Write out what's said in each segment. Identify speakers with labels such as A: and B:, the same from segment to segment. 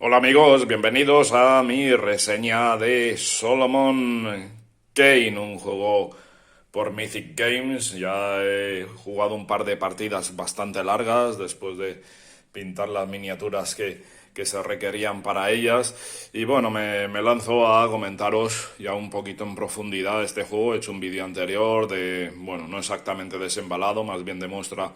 A: Hola amigos, bienvenidos a mi reseña de Solomon Kane, un juego por Mythic Games. Ya he jugado un par de partidas bastante largas después de pintar las miniaturas que se requerían para ellas. Y bueno, me lanzo a comentaros ya un poquito en profundidad este juego. He hecho un vídeo anterior de, bueno, no exactamente desembalado, más bien de muestra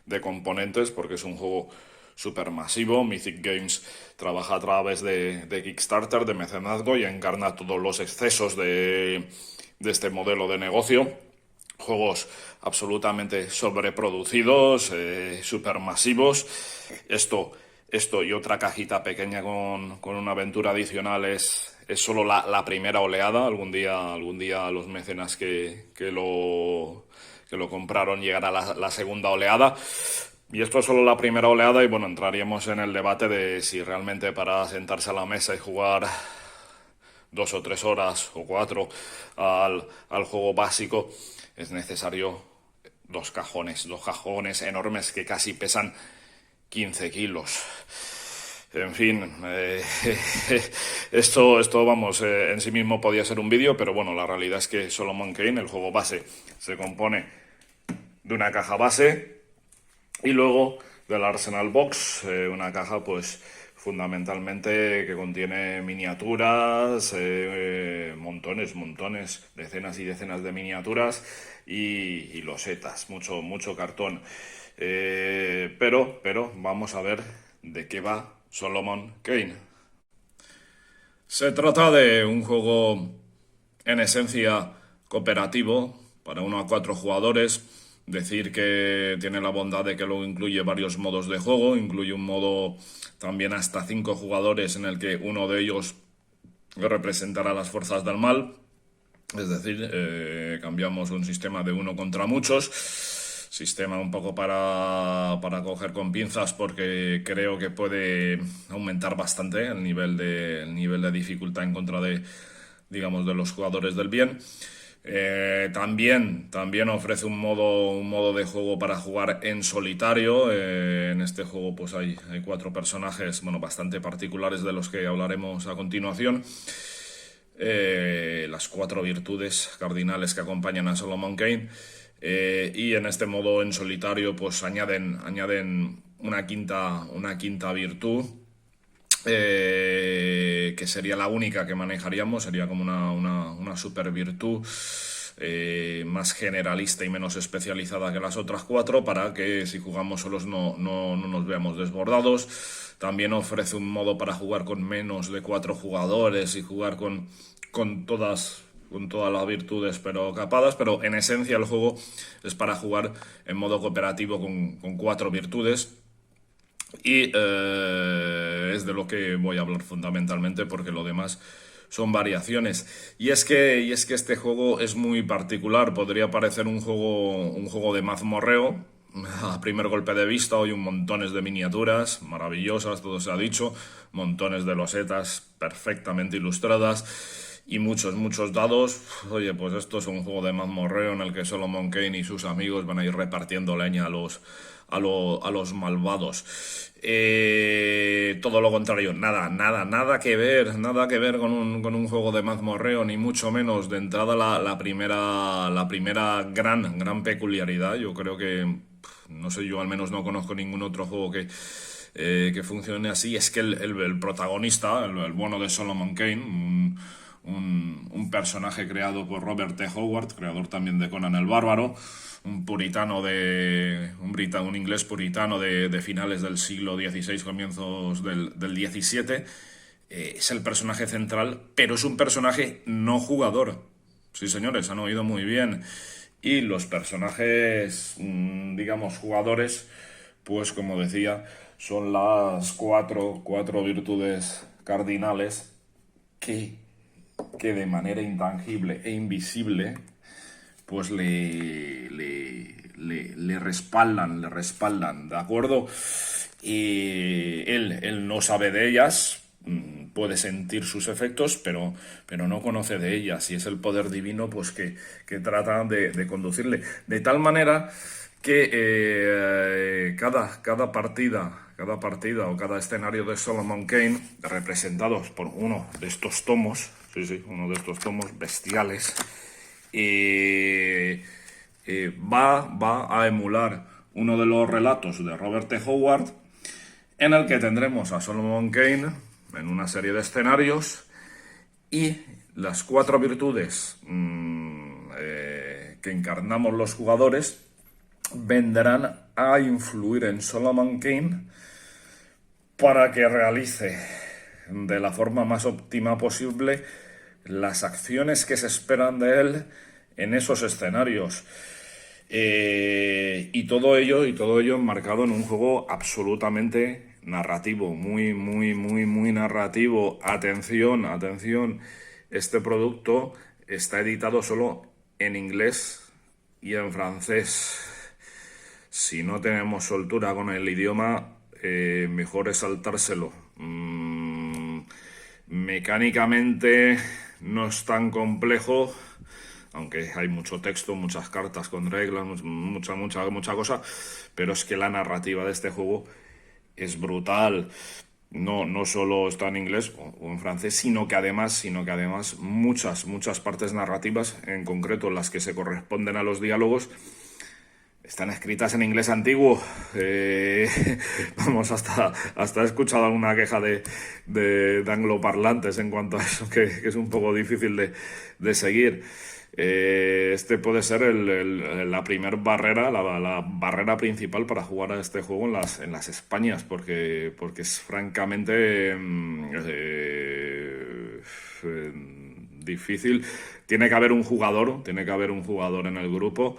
A: de componentes, porque es un juego súper masivo. Mythic Games trabaja a través de Kickstarter, de mecenazgo, y encarna todos los excesos de este modelo de negocio. Juegos absolutamente sobreproducidos, supermasivos. Esto y otra cajita pequeña con una aventura adicional es solo la primera oleada. Algún día los mecenas que lo compraron llegará la segunda oleada. Y esto es solo la primera oleada y bueno, entraríamos en el debate de si realmente para sentarse a la mesa y jugar 2 o 3 horas o 4 al juego básico es necesario dos cajones enormes que casi pesan 15 kilos. En fin, esto vamos, en sí mismo podía ser un vídeo, pero bueno, la realidad es que Solomon Kane, el juego base, se compone de una caja base y luego del Arsenal Box, una caja pues fundamentalmente que contiene miniaturas, montones, decenas y decenas de miniaturas y losetas, mucho cartón. Pero vamos a ver de qué va Solomon Kane. Se trata de un juego en esencia cooperativo para 1 a 4 jugadores. Decir que tiene la bondad de que luego incluye varios modos de juego, incluye un modo también hasta 5 jugadores en el que uno de ellos representará las fuerzas del mal. Es decir, cambiamos un sistema de uno contra muchos. Sistema un poco para coger con pinzas porque creo que puede aumentar bastante el nivel de dificultad en contra de, digamos, de los jugadores del bien. También ofrece un modo de juego para jugar en solitario. En este juego pues hay 4 personajes, bueno, bastante particulares de los que hablaremos a continuación. Las 4 virtudes cardinales que acompañan a Solomon Kane. Y en este modo en solitario pues añaden una quinta virtud, que sería la única que manejaríamos, sería como una super virtud, más generalista y menos especializada que las otras 4, para que si jugamos solos no nos veamos desbordados. También ofrece un modo para jugar con menos de 4 jugadores y jugar con todas las virtudes pero capadas, pero en esencia el juego es para jugar en modo cooperativo con 4 virtudes. Y es de lo que voy a hablar fundamentalmente, porque lo demás son variaciones. Y es que este juego es muy particular. Podría parecer un juego de mazmorreo a primer golpe de vista. Hoy un montones de miniaturas maravillosas, todo se ha dicho, montones de losetas perfectamente ilustradas y muchos dados. Oye, pues esto es un juego de mazmorreo en el que Solomon Kane y sus amigos van a ir repartiendo leña a los malvados. Todo lo contrario, nada que ver con un juego de mazmorreo, ni mucho menos. De entrada la primera gran peculiaridad, yo creo que, no sé, yo al menos no conozco ningún otro juego que funcione así, es que el protagonista, el bueno de Solomon Kane, un personaje creado por Robert T. Howard, creador también de Conan el Bárbaro, un inglés puritano de finales del siglo XVI, comienzos del XVII. Es el personaje central, pero es un personaje no jugador. Sí, señores, han oído muy bien. Y los personajes, digamos, jugadores, pues como decía, son las cuatro virtudes cardinales que de manera intangible e invisible pues le respaldan, ¿de acuerdo? Y él no sabe de ellas, puede sentir sus efectos, pero no conoce de ellas, y es el poder divino pues que trata de conducirle. De tal manera que cada cada partida o cada escenario de Solomon Kane, representados por uno de estos tomos, uno de estos tomos bestiales, va a emular uno de los relatos de Robert T. Howard, en el que tendremos a Solomon Kane en una serie de escenarios y las 4 virtudes que encarnamos los jugadores vendrán a influir en Solomon Kane para que realice de la forma más óptima posible las acciones que se esperan de él en esos escenarios. Y todo ello enmarcado en un juego absolutamente narrativo, muy narrativo. Atención, este producto está editado solo en inglés y en francés. Si no tenemos soltura con el idioma, mejor es saltárselo. Mecánicamente no es tan complejo, aunque hay mucho texto, muchas cartas con reglas, mucha cosa, pero es que la narrativa de este juego es brutal. No solo está en inglés o en francés, sino que además muchas partes narrativas, en concreto las que se corresponden a los diálogos, están escritas en inglés antiguo. Hasta he escuchado alguna queja de angloparlantes en cuanto a eso, que es un poco difícil de seguir. Este puede ser la primer barrera, la barrera principal para jugar a este juego en las Españas, porque es francamente difícil. Tiene que haber un jugador en el grupo,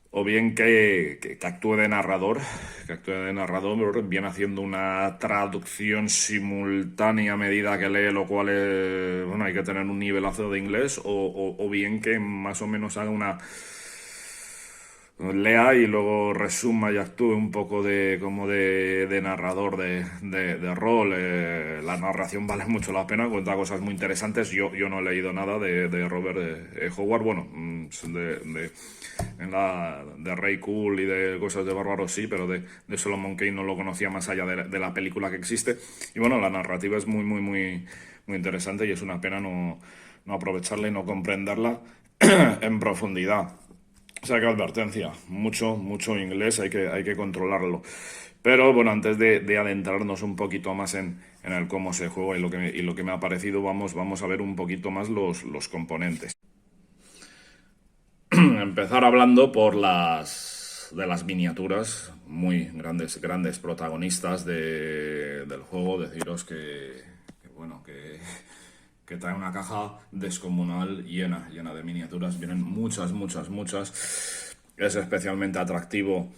A: o bien que actúe de narrador, bien haciendo una traducción simultánea a medida que lee, lo cual hay que tener un nivelazo de inglés, o bien que más o menos haga lea y luego resuma y actúe un poco como de narrador de rol. La narración vale mucho la pena, cuenta cosas muy interesantes. Yo no he leído nada de Robert Howard, de Ray Cool y de cosas de Bárbaros sí, pero de Solomon Kane no lo conocía más allá de la película que existe. Y bueno, la narrativa es muy interesante, y es una pena no aprovecharla y no comprenderla en profundidad. O sea, que advertencia, mucho inglés, hay que controlarlo. Pero bueno, antes de adentrarnos un poquito más en el cómo se juega y lo que me ha parecido, vamos a ver un poquito más los componentes. Empezar hablando de las miniaturas, muy grandes protagonistas del juego. Deciros que trae una caja descomunal llena de miniaturas. Vienen muchas. Es especialmente atractivo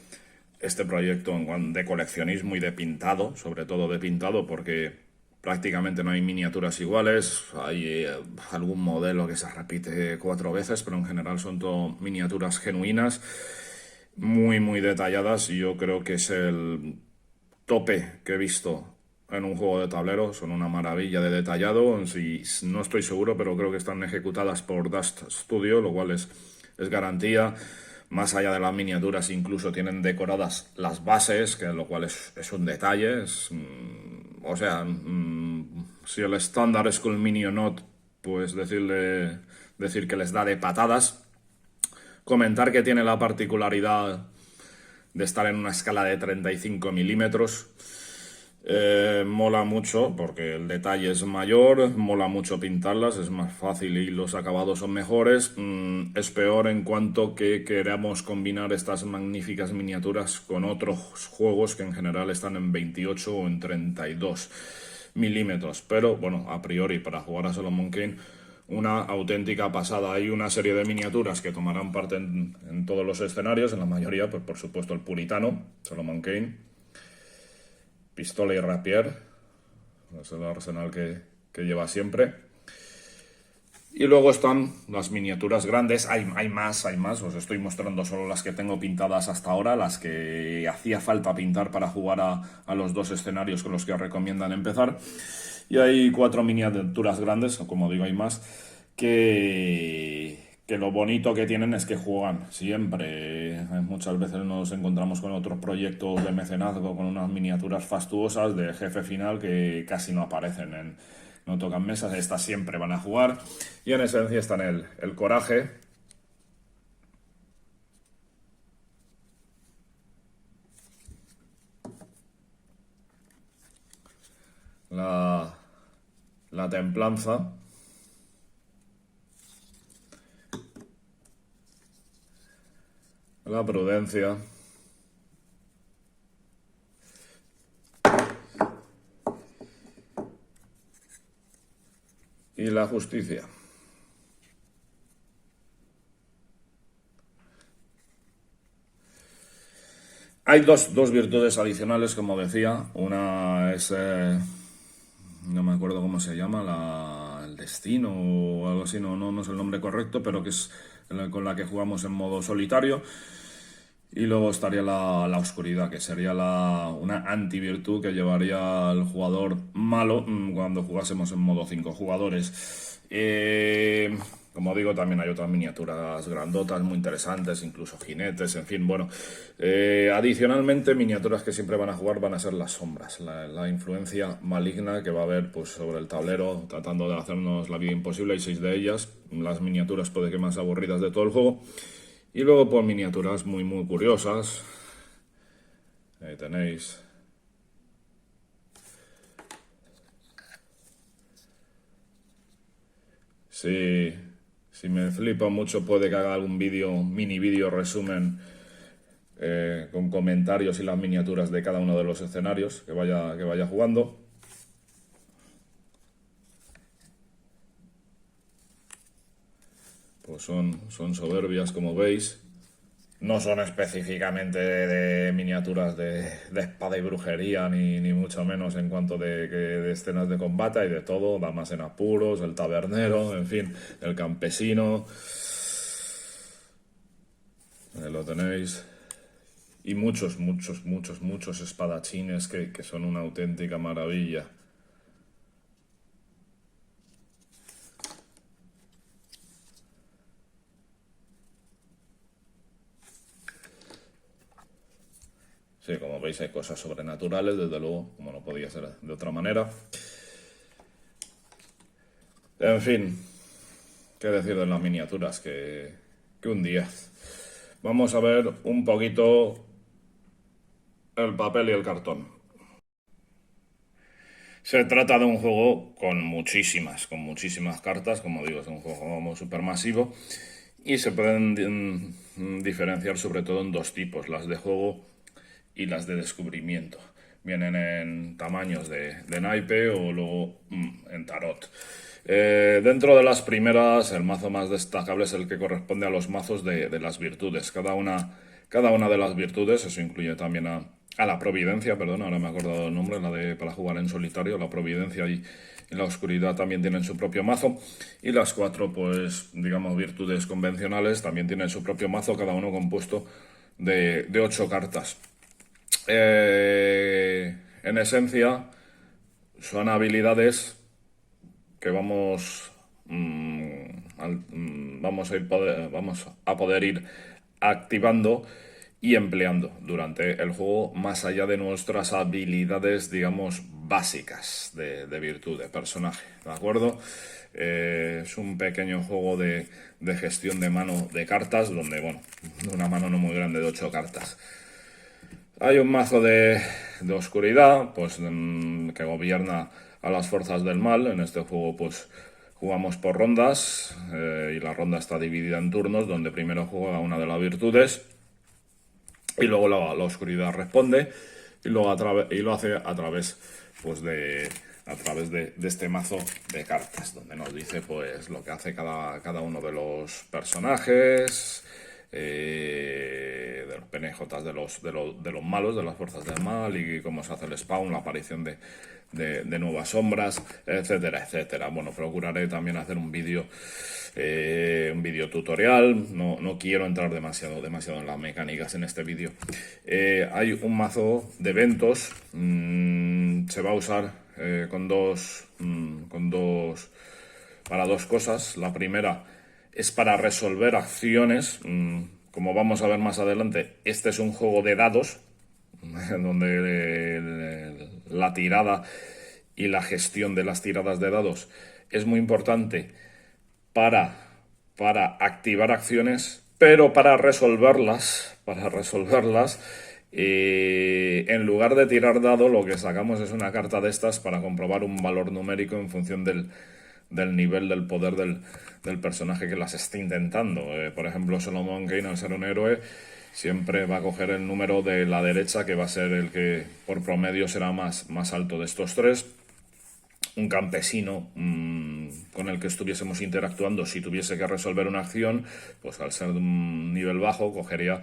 A: este proyecto de coleccionismo y de pintado, sobre todo de pintado, porque prácticamente no hay miniaturas iguales. Hay algún modelo que se repite 4 veces, pero en general son todo miniaturas genuinas, muy detalladas, y yo creo que es el tope que he visto en un juego de tablero. Son una maravilla de detallado. No estoy seguro, pero creo que están ejecutadas por Dust Studio, lo cual es garantía. Más allá de las miniaturas, incluso tienen decoradas las bases, lo cual es un detalle. Si el estándar Skull Mini o Not, pues decir que les da de patadas. Comentar que tiene la particularidad de estar en una escala de 35 milímetros. Mola mucho porque el detalle es mayor, mola mucho pintarlas, es más fácil y los acabados son mejores. Es peor en cuanto que queramos combinar estas magníficas miniaturas con otros juegos que en general están en 28 o en 32 milímetros. Pero bueno, a priori, para jugar a Solomon Kane, una auténtica pasada. Hay una serie de miniaturas que tomarán parte en todos los escenarios, en la mayoría, pues por supuesto el puritano, Solomon Kane, pistola y rapier, es el arsenal que lleva siempre. Y luego están las miniaturas grandes. Hay más, os estoy mostrando solo las que tengo pintadas hasta ahora, las que hacía falta pintar para jugar a los 2 escenarios con los que recomiendan empezar. Y hay 4 miniaturas grandes, o como digo, hay más, que que lo bonito que tienen es que juegan siempre. Muchas veces nos encontramos con otros proyectos de mecenazgo con unas miniaturas fastuosas de jefe final que casi no aparecen, no tocan mesas. Estas siempre van a jugar. Y en esencia están el coraje, la, la templanza, la prudencia y la justicia. Hay dos virtudes adicionales, como decía. Una es, no me acuerdo cómo se llama, el destino o algo así, no es el nombre correcto, pero que es con la que jugamos en modo solitario. Y luego estaría la oscuridad, que sería una antivirtud que llevaría al jugador malo cuando jugásemos en modo 5 jugadores. Como digo, también hay otras miniaturas grandotas muy interesantes, incluso jinetes, en fin, bueno. Adicionalmente, miniaturas que siempre van a jugar van a ser las sombras, la influencia maligna que va a haber pues, sobre el tablero, tratando de hacernos la vida imposible. Hay 6 de ellas, las miniaturas puede que más aburridas de todo el juego. Y luego por miniaturas muy curiosas. Ahí tenéis. Si me flipa mucho puede que haga algún mini vídeo resumen con comentarios y las miniaturas de cada uno de los escenarios que vaya jugando. Pues son soberbias, como veis. No son específicamente de miniaturas de espada y brujería, ni mucho menos en cuanto de escenas de combate. Hay de todo, damas en apuros, el tabernero, en fin, el campesino. Ahí lo tenéis. Y muchos espadachines que son una auténtica maravilla. Sí, como veis hay cosas sobrenaturales, desde luego, como no podía ser de otra manera. En fin, qué decir de las miniaturas, que un 10. Vamos a ver un poquito el papel y el cartón. Se trata de un juego con muchísimas cartas, como digo, es un juego súper masivo y se pueden diferenciar sobre todo en dos tipos, las de juego y las de descubrimiento. Vienen en tamaños de naipe o luego en tarot. Dentro de las primeras, el mazo más destacable es el que corresponde a los mazos de las virtudes. Cada una de las virtudes, eso incluye también a la providencia, perdón, ahora me he acordado el nombre, para jugar en solitario, la providencia y la oscuridad también tienen su propio mazo. Y las 4, pues, digamos, virtudes convencionales también tienen su propio mazo, cada uno compuesto de 8 cartas. En esencia, son habilidades que vamos a poder ir activando y empleando durante el juego, más allá de nuestras habilidades, digamos, básicas de virtud, de personaje, ¿de acuerdo? Es un pequeño juego de gestión de mano de cartas, donde, bueno, una mano no muy grande de 8 cartas. Hay un mazo de oscuridad, pues que gobierna a las fuerzas del mal. En este juego, pues jugamos por rondas y la ronda está dividida en turnos, donde primero juega una de las virtudes y luego la oscuridad responde y luego lo hace a través pues de este mazo de cartas, donde nos dice pues lo que hace cada uno de los personajes, de los PNJs de los malos, de las fuerzas del mal, y cómo se hace el spawn, la aparición de nuevas sombras, etcétera, etcétera. Bueno, procuraré también hacer un vídeo tutorial. No quiero entrar demasiado en las mecánicas en este vídeo. Hay un mazo de eventos, se va a usar para dos cosas. La primera es para resolver acciones. Como vamos a ver más adelante, este es un juego de dados, donde la tirada y la gestión de las tiradas de dados es muy importante para, para activar acciones, pero para resolverlas, en lugar de tirar dado, lo que sacamos es una carta de estas para comprobar un valor numérico en función del nivel del poder del personaje que las esté intentando. Por ejemplo, Solomon Kane, al ser un héroe, siempre va a coger el número de la derecha, que va a ser el que por promedio será más alto de estos tres. Un campesino con el que estuviésemos interactuando, si tuviese que resolver una acción, pues al ser de un nivel bajo, cogería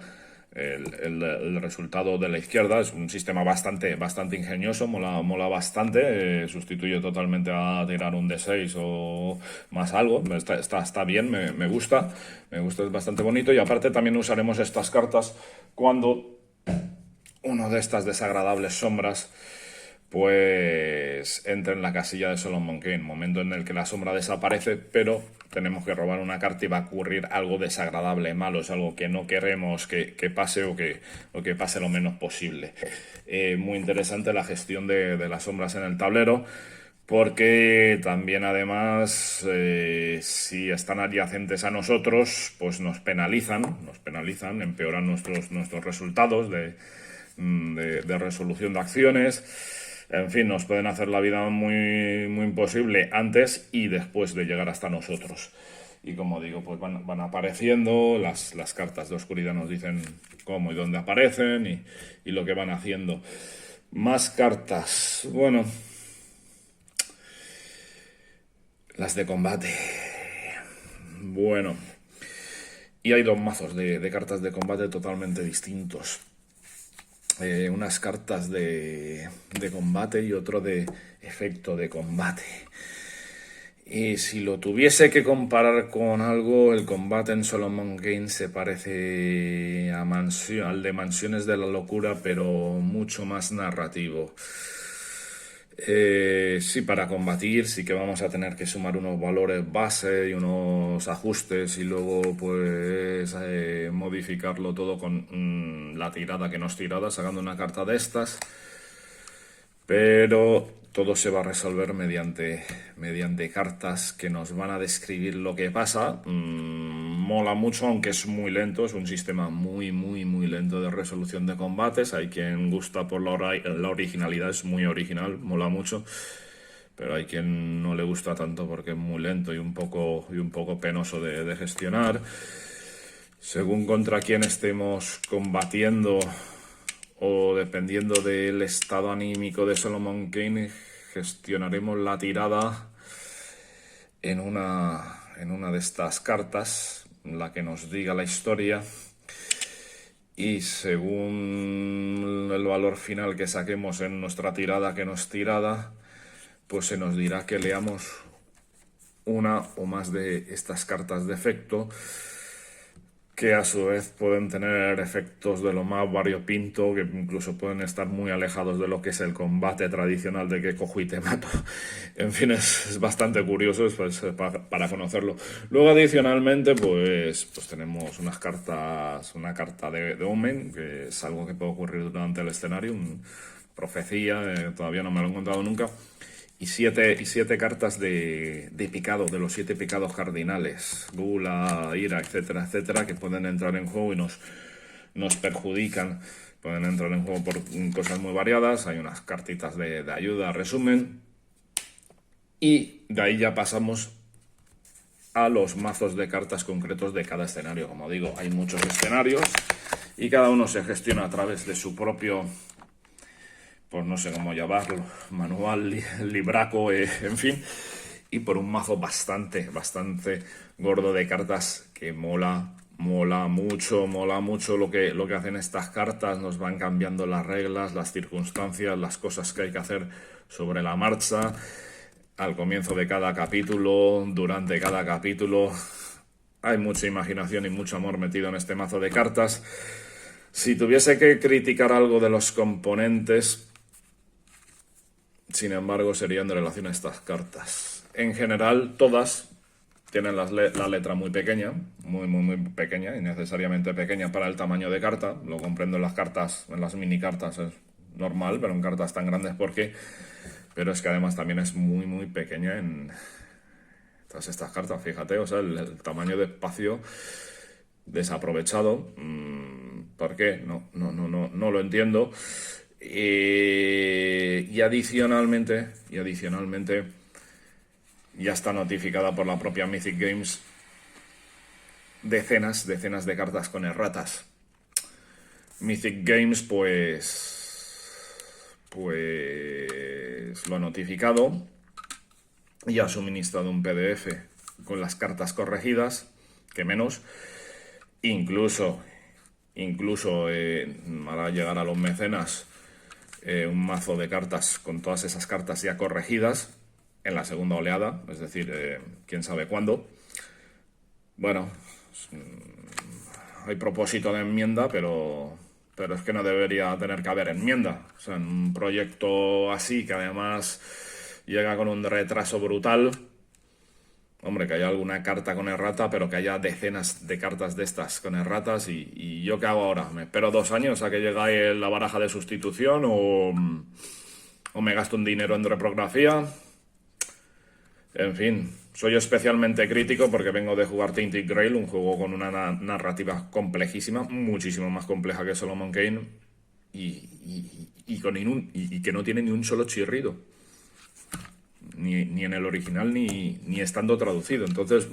A: el resultado de la izquierda. Es un sistema bastante ingenioso, mola bastante, sustituye totalmente a tirar un D6 o más algo. Está bien, me gusta, es bastante bonito, y aparte también usaremos estas cartas cuando una de estas desagradables sombras pues entra en la casilla de Solomon Kane, momento en el que la sombra desaparece, pero tenemos que robar una carta y va a ocurrir algo desagradable, malo, es algo que no queremos que pase, o que pase lo menos posible. Muy interesante la gestión de las sombras en el tablero, porque también además, si están adyacentes a nosotros, pues nos penalizan, empeoran nuestros resultados de resolución de acciones. En fin, nos pueden hacer la vida muy, muy imposible antes y después de llegar hasta nosotros. Y como digo, pues van apareciendo, las cartas de oscuridad nos dicen cómo y dónde aparecen, y lo que van haciendo. Más cartas. Bueno, las de combate. Bueno, y hay dos mazos de cartas de combate totalmente distintos. Unas cartas de combate y otro de efecto de combate. Y si lo tuviese que comparar con algo, el combate en Solomon Kane se parece al de Mansiones de la Locura, pero mucho más narrativo. Sí, para combatir sí que vamos a tener que sumar unos valores base y unos ajustes, y luego pues modificarlo todo con la tirada que no es tirada, sacando una carta de estas. Pero todo se va a resolver mediante cartas que nos van a describir lo que pasa. Mola mucho, aunque es muy lento, es un sistema muy, muy, muy lento de resolución de combates. Hay quien gusta por la originalidad, es muy original, mola mucho. Pero hay quien no le gusta tanto porque es muy lento y un poco penoso de gestionar. Según contra quién estemos combatiendo, o dependiendo del estado anímico de Solomon Kane, gestionaremos la tirada en una de estas cartas, la que nos diga la historia, y según el valor final que saquemos en nuestra tirada, que no es tirada, pues se nos dirá que leamos una o más de estas cartas de efecto, que a su vez pueden tener efectos de lo más variopinto, que incluso pueden estar muy alejados de lo que es el combate tradicional de que cojo y te mato. En fin, es bastante curioso, pues, para conocerlo. Luego, adicionalmente, pues tenemos una carta de Omen, que es algo que puede ocurrir durante el escenario, profecía, todavía no me lo he encontrado nunca. Y siete cartas de picado, de los 7 pecados cardinales, gula, ira, etcétera, etcétera, que pueden entrar en juego y nos perjudican. Pueden entrar en juego por cosas muy variadas. Hay unas cartitas de ayuda, resumen. Y de ahí ya pasamos a los mazos de cartas concretos de cada escenario. Como digo, hay muchos escenarios y cada uno se gestiona a través de su propio, pues no sé cómo llamarlo, manual, libraco, en fin, y por un mazo bastante gordo de cartas que mola mucho lo que hacen estas cartas. Nos van cambiando las reglas, las circunstancias, las cosas que hay que hacer sobre la marcha, al comienzo de cada capítulo, durante cada capítulo. Hay mucha imaginación y mucho amor metido en este mazo de cartas. Si tuviese que criticar algo de los componentes, sin embargo, sería en relación a estas cartas. En general, todas tienen la letra muy pequeña, muy pequeña, innecesariamente pequeña para el tamaño de carta. Lo comprendo en las cartas, en las mini cartas es normal, pero en cartas tan grandes, ¿por qué? Pero es que además también es muy pequeña en todas estas cartas, fíjate, o sea, el tamaño de espacio desaprovechado. ¿Por qué? No lo entiendo. Y adicionalmente, ya está notificada por la propia Mythic Games decenas de cartas con erratas. Mythic Games, pues lo ha notificado y ha suministrado un PDF con las cartas corregidas, que menos. Incluso para llegar a los mecenas, un mazo de cartas con todas esas cartas ya corregidas en la segunda oleada, es decir, quién sabe cuándo. Bueno, hay propósito de enmienda, pero es que no debería tener que haber enmienda. O sea, en un proyecto así, que además llega con un retraso brutal, hombre, que haya alguna carta con errata, pero que haya decenas de cartas de estas con erratas. ¿Y yo qué hago ahora? ¿Me espero 2 años a que llegue la baraja de sustitución o me gasto un dinero en reprografía? En fin, soy especialmente crítico porque vengo de jugar Tainted Grail, un juego con una narrativa complejísima, muchísimo más compleja que Solomon Kane, y que no tiene ni un solo chirrido. Ni en el original ni estando traducido. Entonces,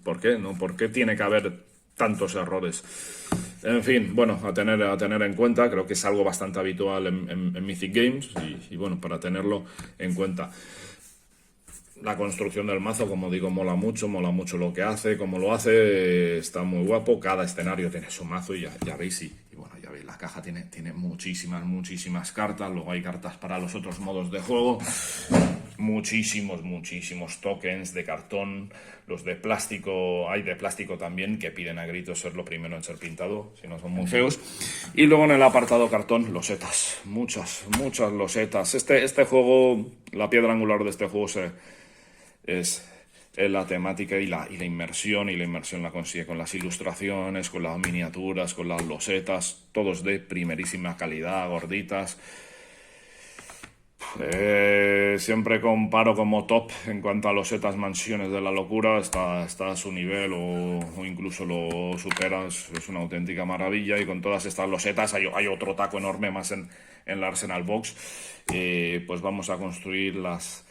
A: ¿por qué? ¿No? ¿Por qué tiene que haber tantos errores? En fin, bueno, a tener en cuenta. Creo que es algo bastante habitual en Mythic Games y bueno, para tenerlo en cuenta. La construcción del mazo, como digo, mola mucho lo que hace, como lo hace, está muy guapo. Cada escenario tiene su mazo y ya veis, y bueno, ya veis, la caja tiene muchísimas cartas. Luego hay cartas para los otros modos de juego, muchísimos tokens de cartón, los de plástico, hay de plástico también, que piden a gritos ser lo primero en ser pintado, si no son muy feos. Y luego en el apartado cartón, losetas, muchas losetas. Este juego, la piedra angular de este juego es la temática y la inmersión, y la inmersión la consigue con las ilustraciones, con las miniaturas, con las losetas, todos de primerísima calidad, gorditas. Siempre comparo como top en cuanto a losetas Mansiones de la Locura, está a su nivel o incluso lo supera, es una auténtica maravilla. Y con todas estas losetas hay otro taco enorme más en la Arsenal Box. Pues vamos a construir las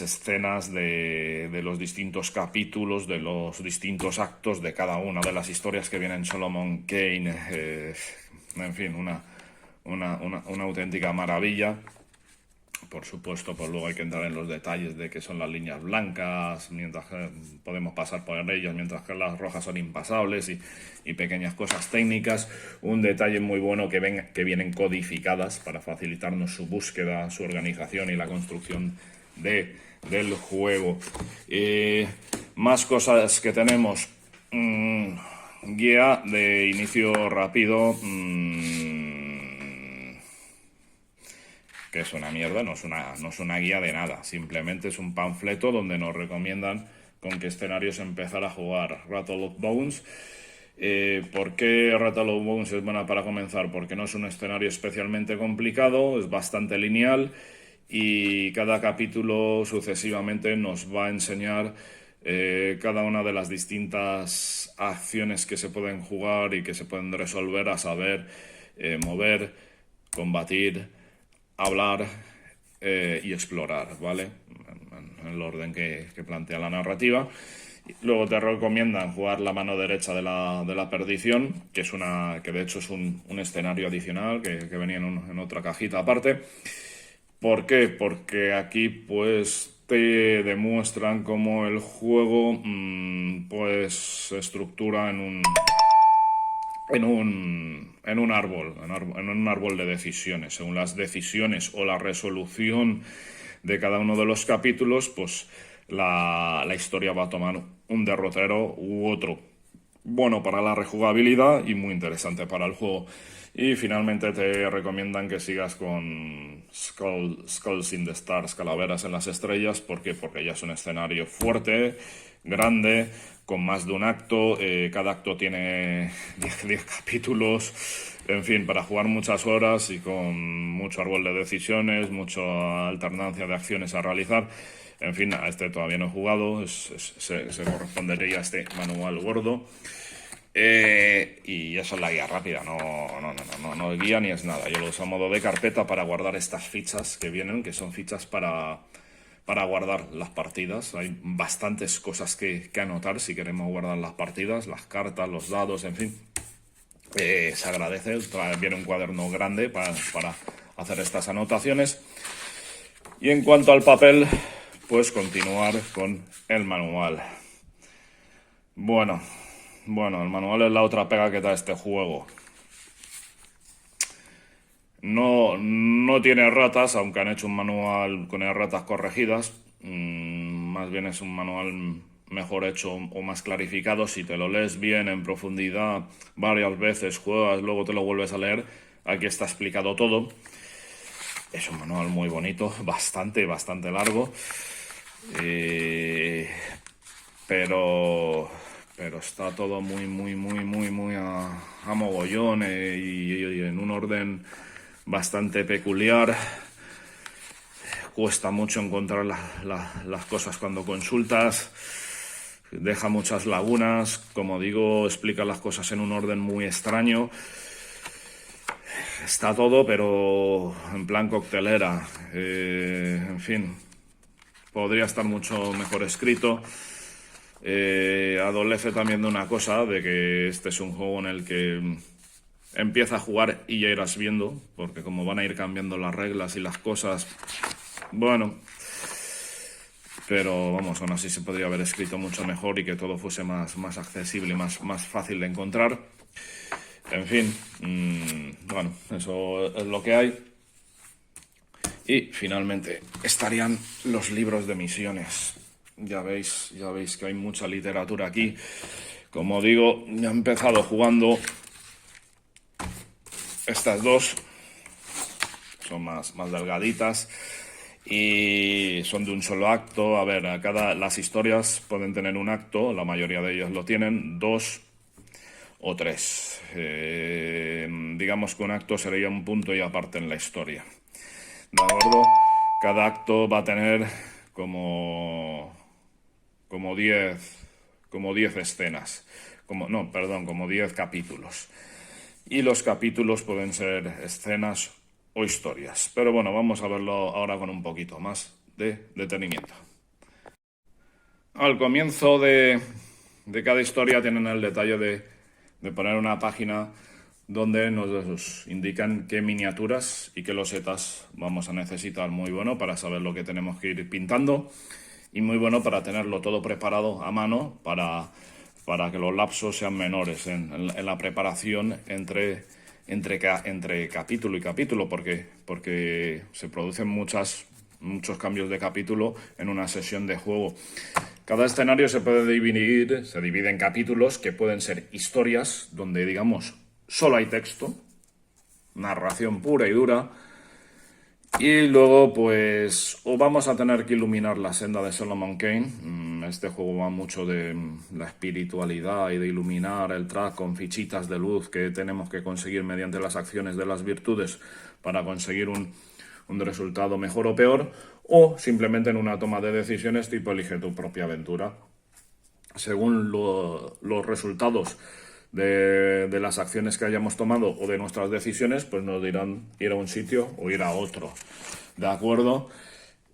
A: escenas de los distintos capítulos, de los distintos actos de cada una de las historias que vienen en Solomon Kane. En fin, una auténtica maravilla. Por supuesto, pues luego hay que entrar en los detalles de qué son las líneas blancas, mientras que podemos pasar por ellas, mientras que las rojas son impasables, y pequeñas cosas técnicas. Un detalle muy bueno que vienen codificadas para facilitarnos su búsqueda, su organización y la construcción del juego. Más cosas que tenemos. Guía de inicio rápido. Que es una mierda, no es una guía de nada, simplemente es un panfleto donde nos recomiendan con qué escenarios empezar a jugar Rattle of Bones. ¿Por qué Rattle of Bones es buena para comenzar? Porque no es un escenario especialmente complicado, es bastante lineal, y cada capítulo sucesivamente nos va a enseñar cada una de las distintas acciones que se pueden jugar y que se pueden resolver, a saber, mover, combatir, hablar y explorar, ¿vale? En el orden que plantea la narrativa. Luego te recomiendan jugar la mano derecha de la perdición, que de hecho es un escenario adicional que venía en otra cajita aparte. ¿Por qué? Porque aquí pues te demuestran cómo el juego pues se estructura en un árbol de decisiones. Según las decisiones o la resolución de cada uno de los capítulos, pues la historia va a tomar un derrotero u otro. bueno para la rejugabilidad y muy interesante para el juego. Y finalmente te recomiendan que sigas con Skulls in the Stars, Calaveras en las Estrellas. ¿Por qué? Porque ya es un escenario fuerte, grande, con más de un acto. Cada acto tiene 10 capítulos. En fin, para jugar muchas horas y con mucho árbol de decisiones, mucha alternancia de acciones a realizar. En fin, a este todavía no he jugado, se correspondería a este manual gordo. Y eso es la guía rápida, no es guía ni es nada. Yo lo uso a modo de carpeta para guardar estas fichas que vienen, que son fichas para guardar las partidas. Hay bastantes cosas que anotar si queremos guardar las partidas, las cartas, los dados, en fin. Se agradece, viene un cuaderno grande para hacer estas anotaciones. Y en cuanto al papel, pues continuar con el manual. Bueno, el manual es la otra pega que da este juego. No tiene ratas, aunque han hecho un manual con erratas corregidas. Más bien es un manual mejor hecho o más clarificado. Si te lo lees bien en profundidad varias veces, juegas, luego te lo vuelves a leer, aquí está explicado todo. Es un manual muy bonito, bastante largo. Pero está todo muy a mogollón y en un orden bastante peculiar. Cuesta mucho encontrar las cosas cuando consultas. Deja muchas lagunas. Como digo, explica las cosas en un orden muy extraño. Está todo, pero en plan coctelera. En fin, podría estar mucho mejor escrito. Adolece también de una cosa, de que este es un juego en el que empieza a jugar y ya irás viendo, porque como van a ir cambiando las reglas y las cosas, bueno, pero vamos, aún así se podría haber escrito mucho mejor y que todo fuese más accesible, más fácil de encontrar. En fin, bueno, eso es lo que hay. Y finalmente estarían los libros de misiones. Ya veis que hay mucha literatura aquí. Como digo, ya he empezado jugando estas dos. Son más delgaditas y son de un solo acto. A ver, las historias pueden tener un acto, la mayoría de ellos lo tienen, 2 o 3. Digamos que un acto sería un punto y aparte en la historia. ¿De acuerdo? Cada acto va a tener como 10 escenas. Como 10 capítulos. Y los capítulos pueden ser escenas o historias. Pero bueno, vamos a verlo ahora con un poquito más de detenimiento. Al comienzo de cada historia tienen el detalle de poner una página donde nos indican qué miniaturas y qué losetas vamos a necesitar. Muy bueno para saber lo que tenemos que ir pintando y muy bueno para tenerlo todo preparado a mano para que los lapsos sean menores en la preparación entre capítulo y capítulo, porque se producen muchos cambios de capítulo en una sesión de juego. Cada escenario se divide en capítulos que pueden ser historias donde, digamos, solo hay texto, narración pura y dura, y luego pues o vamos a tener que iluminar la senda de Solomon Kane. Este juego va mucho de la espiritualidad y de iluminar el track con fichitas de luz que tenemos que conseguir mediante las acciones de las virtudes para conseguir un resultado mejor o peor, o simplemente en una toma de decisiones tipo elige tu propia aventura. Según los resultados de las acciones que hayamos tomado o de nuestras decisiones, pues nos dirán ir a un sitio o ir a otro. ¿De acuerdo?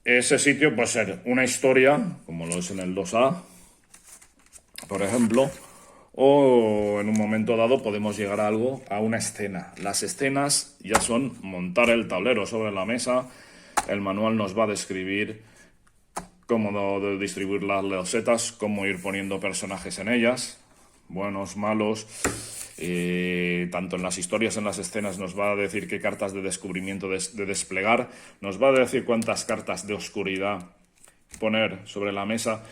A: Ese sitio puede ser una historia, como lo es en el 2A, por ejemplo, o en un momento dado podemos llegar a una escena. Las escenas ya son montar el tablero sobre la mesa. El manual nos va a describir cómo distribuir las losetas, cómo ir poniendo personajes en ellas, buenos, malos. Tanto en las historias, en las escenas, nos va a decir qué cartas de descubrimiento de desplegar, nos va a decir cuántas cartas de oscuridad poner sobre la mesa.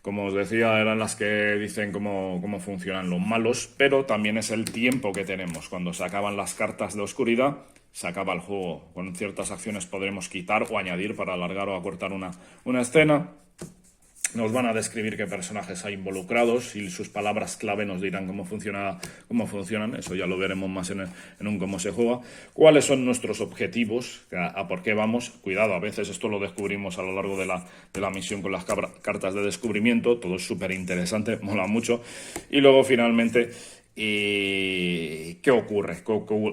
A: Como os decía, eran las que dicen cómo funcionan los malos, pero también es el tiempo que tenemos. Cuando se acaban las cartas de oscuridad, se acaba el juego. Con ciertas acciones podremos quitar o añadir para alargar o acortar una escena. Nos van a describir qué personajes hay involucrados y sus palabras clave nos dirán cómo funcionan. Eso ya lo veremos más en un cómo se juega. ¿Cuáles son nuestros objetivos? ¿A por qué vamos? Cuidado, a veces esto lo descubrimos a lo largo de la misión con las cartas de descubrimiento. Todo es súper interesante, mola mucho. Y luego, finalmente, ¿qué ocurre?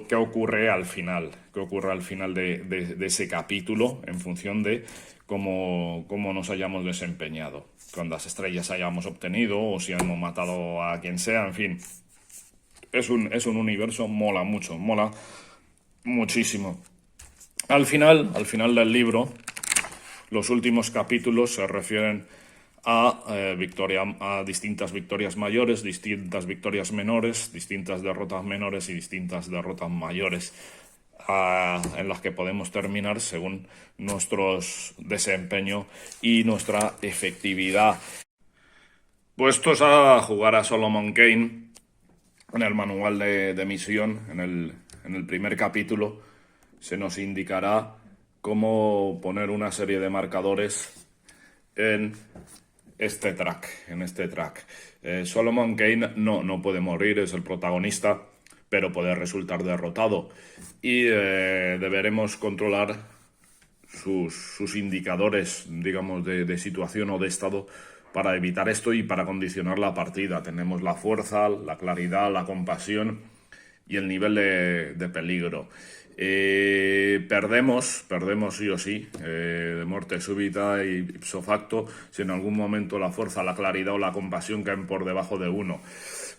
A: ¿Qué ocurre al final? ¿Qué ocurre al final de ese capítulo en función de cómo nos hayamos desempeñado, cuántas estrellas hayamos obtenido o si hemos matado a quien sea? En fin, es un universo, mola mucho, mola muchísimo. Al final del libro, los últimos capítulos se refieren a distintas victorias mayores, distintas victorias menores, distintas derrotas menores y distintas derrotas mayores, en las que podemos terminar según nuestro desempeño y nuestra efectividad. Puestos a jugar a Solomon Kane, en el manual de misión, en el primer capítulo, se nos indicará cómo poner una serie de marcadores en este track. Solomon Kane no puede morir, es el protagonista, pero puede resultar derrotado. Y deberemos controlar sus indicadores, digamos, de situación o de estado para evitar esto y para condicionar la partida. Tenemos la fuerza, la claridad, la compasión y el nivel de peligro. Perdemos sí o sí, de muerte súbita y ipso facto, si en algún momento la fuerza, la claridad o la compasión caen por debajo de 1.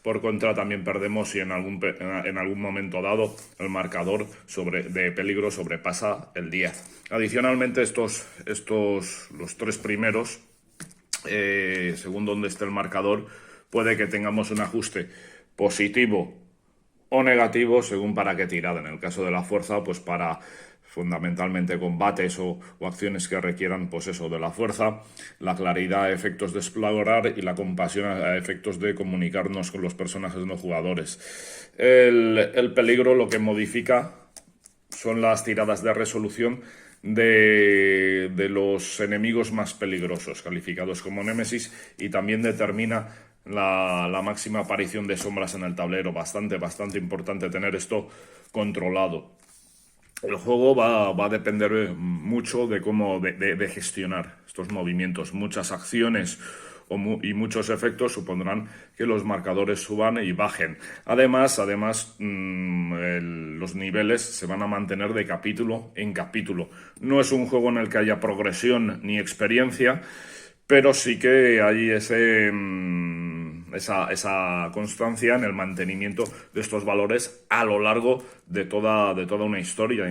A: Por contra, también perdemos si en algún momento dado el marcador de peligro sobrepasa el 10. Adicionalmente, los tres primeros, según donde esté el marcador, puede que tengamos un ajuste positivo o negativo según para qué tirada. En el caso de la fuerza, pues para fundamentalmente combates o acciones que requieran, pues eso, de la fuerza, la claridad a efectos de explorar y la compasión a efectos de comunicarnos con los personajes no jugadores. El peligro lo que modifica son las tiradas de resolución de los enemigos más peligrosos, calificados como némesis, y también determina la máxima aparición de sombras en el tablero. Bastante importante tener esto controlado. El juego va a depender mucho de gestionar estos movimientos. Muchas acciones y muchos efectos supondrán que los marcadores suban y bajen. Además, los niveles se van a mantener de capítulo en capítulo. No es un juego en el que haya progresión ni experiencia, pero sí que hay esa constancia en el mantenimiento de estos valores a lo largo de toda una historia,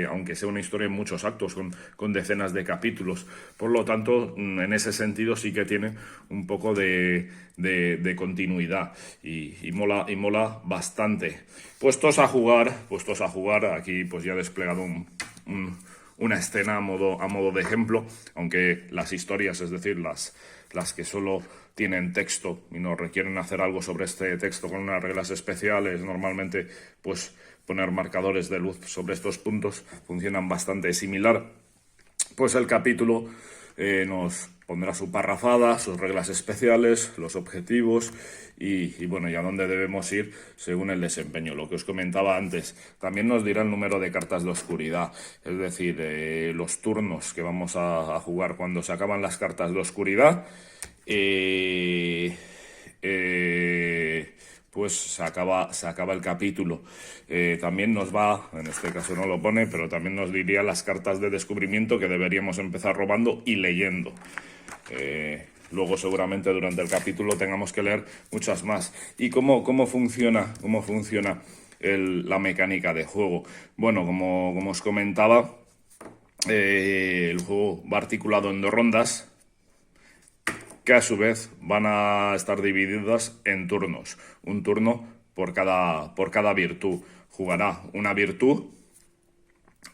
A: aunque sea una historia en muchos actos, con decenas de capítulos. Por lo tanto, en ese sentido sí que tiene un poco de continuidad y mola bastante. Puestos a jugar, aquí pues ya he desplegado una escena a modo de ejemplo, aunque las historias, es decir, las que solo tienen texto y nos requieren hacer algo sobre este texto con unas reglas especiales, normalmente pues poner marcadores de luz sobre estos puntos, funcionan bastante similar. Pues el capítulo nos pondrá su parrafada, sus reglas especiales, los objetivos y bueno, y a dónde debemos ir según el desempeño. Lo que os comentaba antes, también nos dirá el número de cartas de oscuridad, es decir, los turnos que vamos a jugar cuando se acaban las cartas de oscuridad. Pues se acaba el capítulo. También nos va, en este caso no lo pone, pero también nos diría las cartas de descubrimiento que deberíamos empezar robando y leyendo. Luego seguramente durante el capítulo tengamos que leer muchas más. ¿Y cómo funciona la mecánica de juego? Bueno, como os comentaba, el juego va articulado en 2 rondas, que a su vez van a estar divididas en turnos. Un turno por cada virtud. Jugará una virtud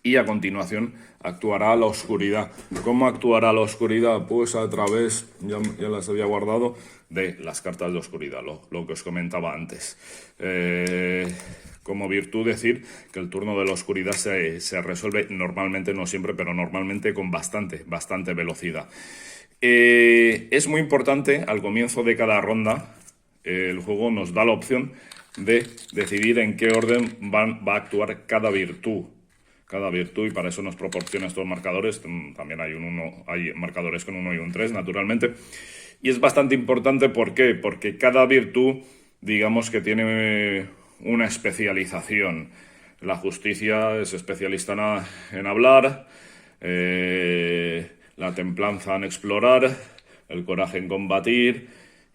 A: Y a continuación actuará la oscuridad. ¿Cómo actuará la oscuridad? Pues a través, ya las había guardado, de las cartas de oscuridad, lo que os comentaba antes. Como virtud decir que el turno de la oscuridad se resuelve normalmente, no siempre, pero normalmente con bastante velocidad. Es muy importante, al comienzo de cada ronda, el juego nos da la opción de decidir en qué orden va a actuar cada virtud, y para eso nos proporciona estos marcadores. También hay marcadores con 1 y un 3, naturalmente. Y es bastante importante, ¿por qué? Porque cada virtud, digamos que tiene una especialización. La justicia es especialista en hablar, la templanza en explorar, el coraje en combatir,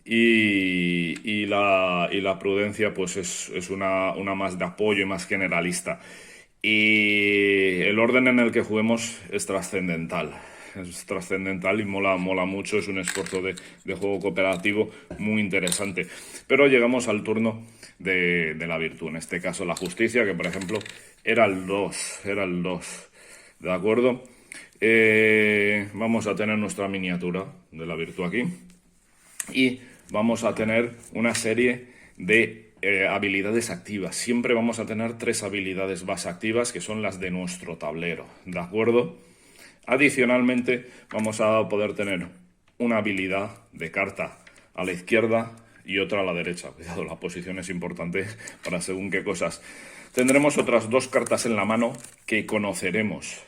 A: y la prudencia pues es una más de apoyo y más generalista. Y el orden en el que juguemos es trascendental. Es trascendental y mola mucho. Es un esfuerzo de juego cooperativo muy interesante. Pero llegamos al turno de la virtud. En este caso la justicia, que por ejemplo era el 2. ¿De acuerdo? Vamos a tener nuestra miniatura de la virtud aquí. Y vamos a tener una serie de habilidades activas. Siempre vamos a tener 3 habilidades base activas, que son las de nuestro tablero, ¿de acuerdo? Adicionalmente, vamos a poder tener una habilidad de carta a la izquierda y otra a la derecha. Cuidado, la posición es importante para según qué cosas. Tendremos otras 2 cartas en la mano que conoceremos.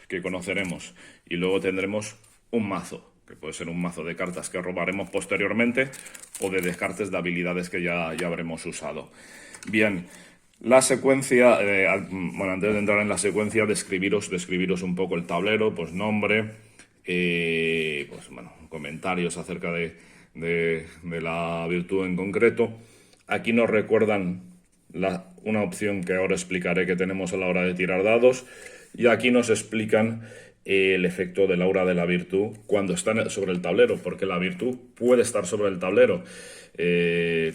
A: Y luego tendremos un mazo, que puede ser un mazo de cartas que robaremos posteriormente o de descartes de habilidades que ya habremos usado. Bien, la secuencia, antes de entrar en la secuencia, describiros un poco el tablero, pues nombre, comentarios acerca de la virtud en concreto. Aquí nos recuerdan una opción que ahora explicaré que tenemos a la hora de tirar dados, y aquí nos explican el efecto del aura de la virtud cuando está sobre el tablero, porque la virtud puede estar sobre el tablero.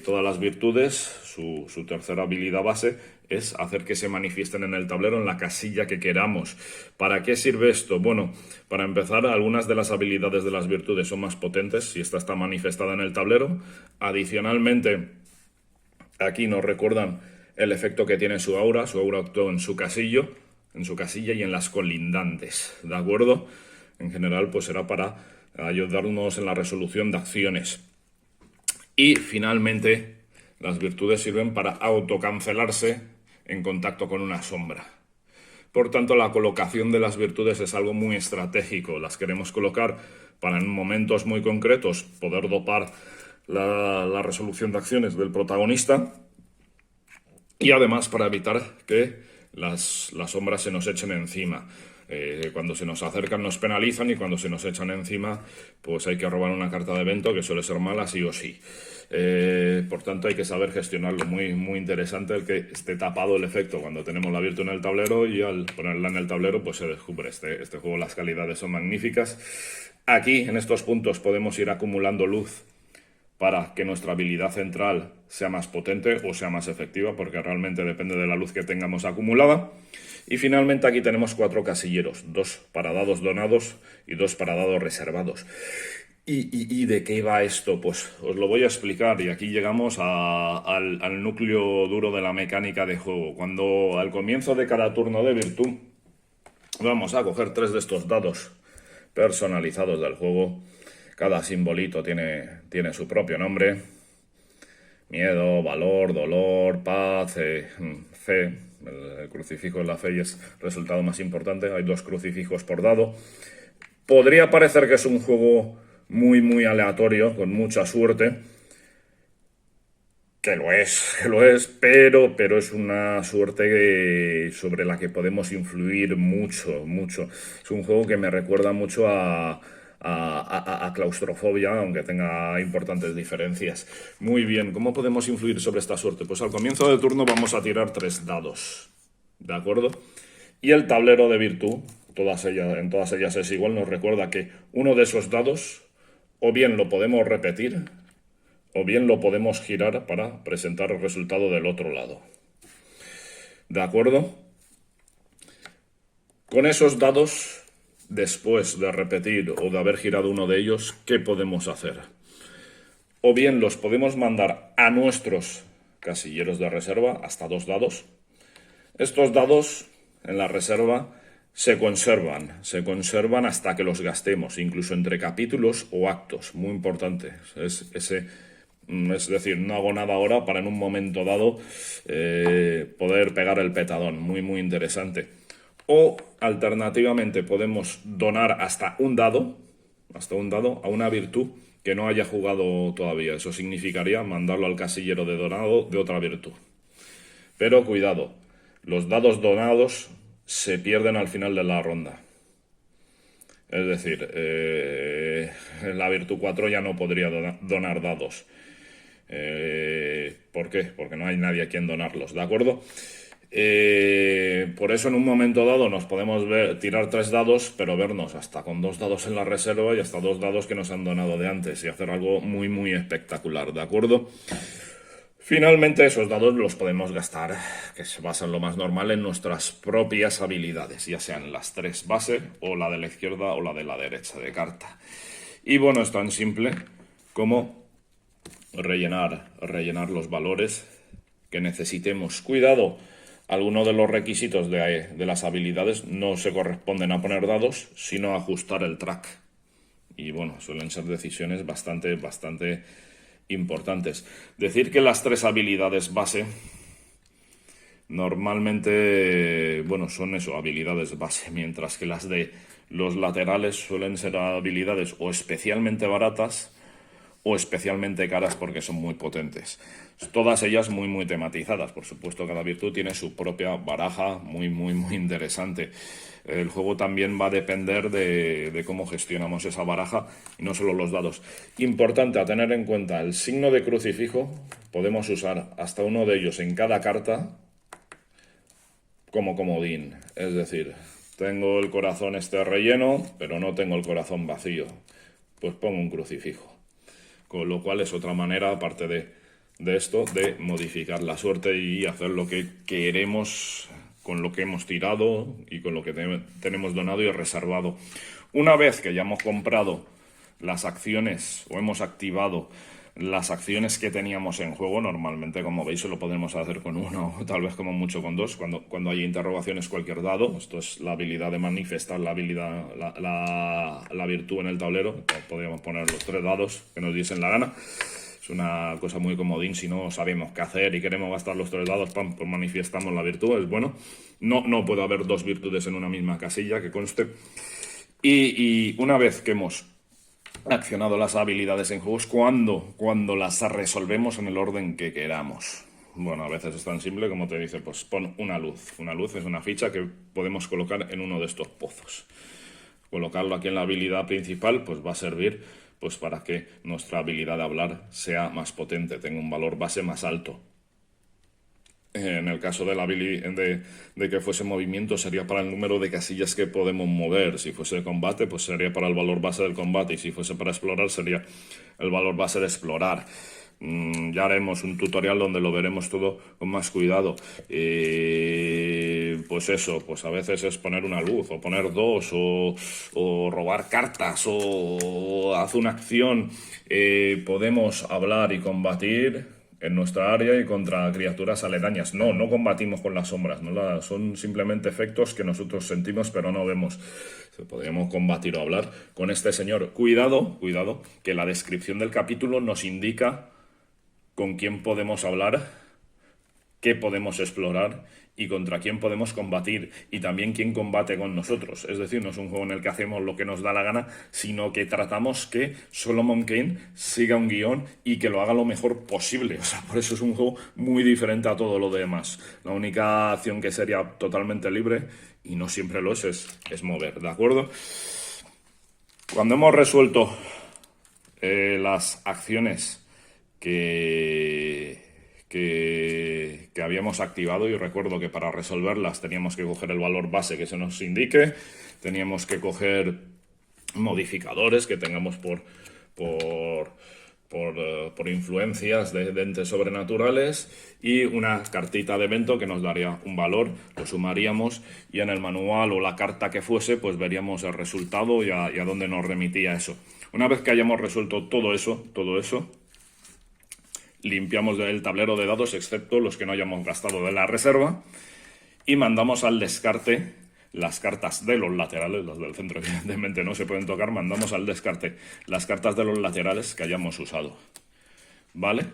A: Todas las virtudes, su tercera habilidad base es hacer que se manifiesten en el tablero en la casilla que queramos. ¿Para qué sirve esto? Bueno, para empezar, algunas de las habilidades de las virtudes son más potentes si esta está manifestada en el tablero. Adicionalmente, aquí nos recuerdan el efecto que tiene su aura actúa en su casilla y en las colindantes, ¿de acuerdo? En general, pues será para ayudarnos en la resolución de acciones. Y finalmente, las virtudes sirven para autocancelarse en contacto con una sombra. Por tanto, la colocación de las virtudes es algo muy estratégico. Las queremos colocar para en momentos muy concretos poder dopar la resolución de acciones del protagonista, y además para evitar que las sombras se nos echen encima. Cuando se nos acercan nos penalizan, y cuando se nos echan encima pues hay que robar una carta de evento, que suele ser mala sí o sí. Por tanto hay que saber gestionarlo. Muy interesante el que esté tapado el efecto cuando tenemos la virtud en el tablero, y al ponerla en el tablero pues se descubre. Este juego, las calidades son magníficas. Aquí en estos puntos podemos ir acumulando luz para que nuestra habilidad central sea más potente o sea más efectiva, porque realmente depende de la luz que tengamos acumulada. Y finalmente aquí tenemos 4 casilleros, 2 para dados donados y 2 para dados reservados. ¿Y de qué va esto? Pues os lo voy a explicar, y aquí llegamos al núcleo duro de la mecánica de juego. Cuando al comienzo de cada turno de virtud vamos a coger 3 de estos dados personalizados del juego. Cada simbolito tiene su propio nombre: miedo, valor, dolor, paz, fe. El crucifijo en la fe es el resultado más importante. Hay 2 crucifijos por dado. Podría parecer que es un juego muy aleatorio, con mucha suerte, que lo es, pero es una suerte sobre la que podemos influir mucho. Es un juego que me recuerda mucho a claustrofobia, aunque tenga importantes diferencias. Muy bien, ¿cómo podemos influir sobre esta suerte? Pues al comienzo del turno vamos a tirar 3 dados, ¿de acuerdo? Y el tablero de virtud, en todas ellas es igual, nos recuerda que uno de esos dados o bien lo podemos repetir o bien lo podemos girar para presentar el resultado del otro lado. ¿De acuerdo? Con esos dados, después de repetir o de haber girado uno de ellos, ¿qué podemos hacer? O bien los podemos mandar a nuestros casilleros de reserva, hasta 2 dados. Estos dados en la reserva se conservan hasta que los gastemos, incluso entre capítulos o actos, muy importante. Es decir, no hago nada ahora para en un momento dado poder pegar el petadón, muy interesante. O alternativamente podemos donar hasta un dado a una virtud que no haya jugado todavía. Eso significaría mandarlo al casillero de donado de otra virtud. Pero cuidado, los dados donados se pierden al final de la ronda. Es decir, la virtud 4 ya no podría donar dados. ¿Por qué? Porque no hay nadie a quien donarlos, ¿de acuerdo? Por eso en un momento dado nos podemos tirar 3 dados, pero vernos hasta con 2 dados en la reserva y hasta 2 dados que nos han donado de antes y hacer algo muy espectacular, ¿de acuerdo? Finalmente esos dados los podemos gastar, que se basan lo más normal en nuestras propias habilidades, ya sean las 3 base o la de la izquierda o la de la derecha de carta. Y bueno, es tan simple como rellenar los valores que necesitemos. Cuidado, algunos de los requisitos de las habilidades no se corresponden a poner dados, sino a ajustar el track. Y bueno, suelen ser decisiones bastante importantes. Decir que las 3 habilidades base normalmente, bueno, son eso, habilidades base, mientras que las de los laterales suelen ser habilidades o especialmente baratas o especialmente caras porque son muy potentes. Todas ellas muy tematizadas. Por supuesto, cada virtud tiene su propia baraja muy interesante. El juego también va a depender de cómo gestionamos esa baraja y no solo los dados. Importante a tener en cuenta, el signo de crucifijo podemos usar hasta uno de ellos en cada carta como comodín. Es decir, tengo el corazón relleno, pero no tengo el corazón vacío. Pues pongo un crucifijo. Con lo cual es otra manera, aparte de esto, de modificar la suerte y hacer lo que queremos con lo que hemos tirado y con lo que tenemos donado y reservado. Una vez que ya hemos comprado las acciones o hemos activado las acciones que teníamos en juego, normalmente, como veis, lo podemos hacer con 1 o tal vez como mucho con 2, cuando hay interrogaciones cualquier dado. Esto es la habilidad de manifestar la virtud en el tablero. Podríamos poner los 3 dados que nos diesen la gana. Es una cosa muy comodín. Si no sabemos qué hacer y queremos gastar los 3 dados, pues manifestamos la virtud. Es bueno. No puede haber 2 virtudes en una misma casilla, que conste. Y una vez que hemos accionado las habilidades en juegos, cuando las resolvemos en el orden que queramos. Bueno, a veces es tan simple como te dice, pues pon una luz. Una luz es una ficha que podemos colocar en uno de estos pozos. Colocarlo aquí en la habilidad principal pues va a servir pues para que nuestra habilidad de hablar sea más potente, tenga un valor base más alto. En el caso de que fuese movimiento, sería para el número de casillas que podemos mover. Si fuese combate, pues sería para el valor base del combate. Y si fuese para explorar, sería el valor base de explorar. Ya haremos un tutorial donde lo veremos todo con más cuidado. Pues eso, pues a veces es poner una luz, o poner 2, o robar cartas, o hacer una acción. Podemos hablar y combatir en nuestra área y contra criaturas aledañas. No combatimos con las sombras, son simplemente efectos que nosotros sentimos pero no vemos. Podríamos combatir o hablar con este señor. Cuidado, que la descripción del capítulo nos indica con quién podemos hablar, qué podemos explorar y contra quién podemos combatir, y también quién combate con nosotros. Es decir, no es un juego en el que hacemos lo que nos da la gana, sino que tratamos que Solomon Kane siga un guión y que lo haga lo mejor posible. O sea, por eso es un juego muy diferente a todo lo demás. La única acción que sería totalmente libre, y no siempre lo es mover, ¿de acuerdo? Cuando hemos resuelto las acciones que habíamos activado, y recuerdo que para resolverlas teníamos que coger el valor base que se nos indique, teníamos que coger modificadores que tengamos por por influencias de entes sobrenaturales, y una cartita de evento que nos daría un valor, lo sumaríamos y en el manual o la carta que fuese pues veríamos el resultado y a dónde nos remitía eso. Una vez que hayamos resuelto todo eso, limpiamos el tablero de dados excepto los que no hayamos gastado de la reserva y mandamos al descarte las cartas de los laterales, las del centro evidentemente no se pueden tocar, mandamos al descarte las cartas de los laterales que hayamos usado, ¿vale?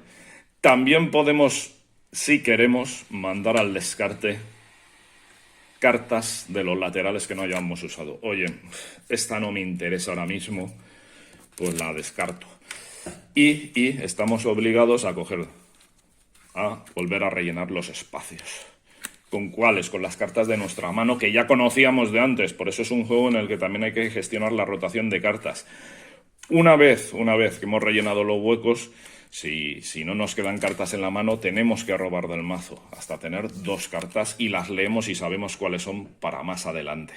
A: También podemos, si queremos, mandar al descarte cartas de los laterales que no hayamos usado. Oye, esta no me interesa ahora mismo, pues la descarto. Y estamos obligados a volver a rellenar los espacios. ¿Con cuáles? Con las cartas de nuestra mano que ya conocíamos de antes. Por eso es un juego en el que también hay que gestionar la rotación de cartas. Una vez que hemos rellenado los huecos, si no nos quedan cartas en la mano, tenemos que robar del mazo hasta tener 2 cartas y las leemos y sabemos cuáles son para más adelante.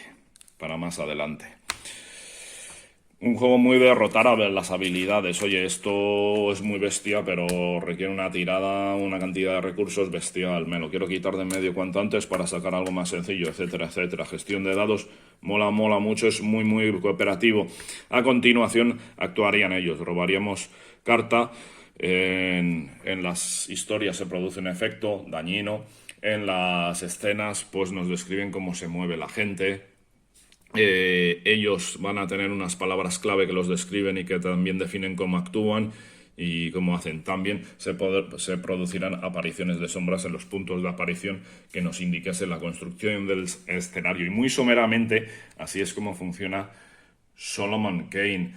A: Un juego muy de rotar a ver las habilidades. Oye, esto es muy bestia, pero requiere una tirada, una cantidad de recursos bestial. Me lo quiero quitar de en medio cuanto antes para sacar algo más sencillo, etcétera, etcétera. Gestión de dados mola mucho, es muy cooperativo. A continuación actuarían ellos. Robaríamos carta. En las historias se produce un efecto dañino. En las escenas pues nos describen cómo se mueve la gente. Ellos van a tener unas palabras clave que los describen y que también definen cómo actúan y cómo hacen. También se producirán apariciones de sombras en los puntos de aparición que nos indicasen la construcción del escenario. Y muy someramente, así es como funciona Solomon Kane.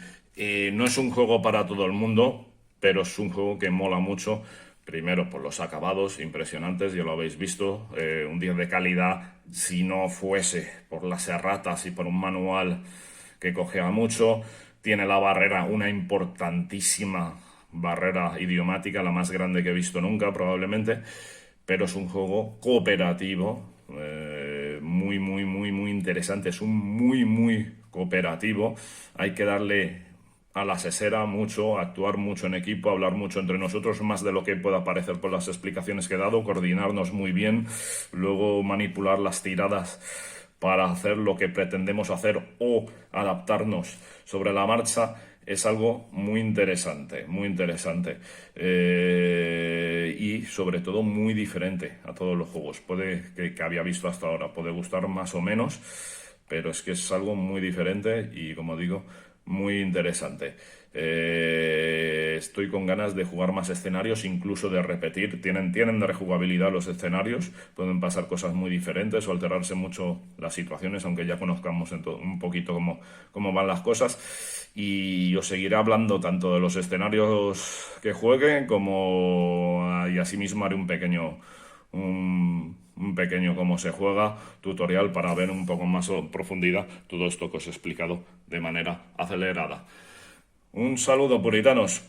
A: No es un juego para todo el mundo, pero es un juego que mola mucho. Primero, por los acabados impresionantes, ya lo habéis visto, un 10 de calidad, si no fuese por las erratas y por un manual que cojea mucho. Tiene la barrera, una importantísima barrera idiomática, la más grande que he visto nunca probablemente, pero es un juego cooperativo, muy interesante, es un muy cooperativo. Hay que darle a la sesera mucho, actuar mucho en equipo, hablar mucho entre nosotros, más de lo que pueda parecer por las explicaciones que he dado, coordinarnos muy bien, luego manipular las tiradas para hacer lo que pretendemos hacer o adaptarnos sobre la marcha. Es algo muy interesante y sobre todo muy diferente a todos los juegos que había visto hasta ahora. Puede gustar más o menos, pero es que es algo muy diferente y, como digo, muy interesante. Estoy con ganas de jugar más escenarios, incluso de repetir. Tienen de rejugabilidad los escenarios, pueden pasar cosas muy diferentes o alterarse mucho las situaciones, aunque ya conozcamos un poquito cómo van las cosas. Y os seguiré hablando tanto de los escenarios que juegue y asimismo haré un pequeño cómo se juega, tutorial para ver un poco más en profundidad todo esto que os he explicado de manera acelerada. Un saludo, puritanos.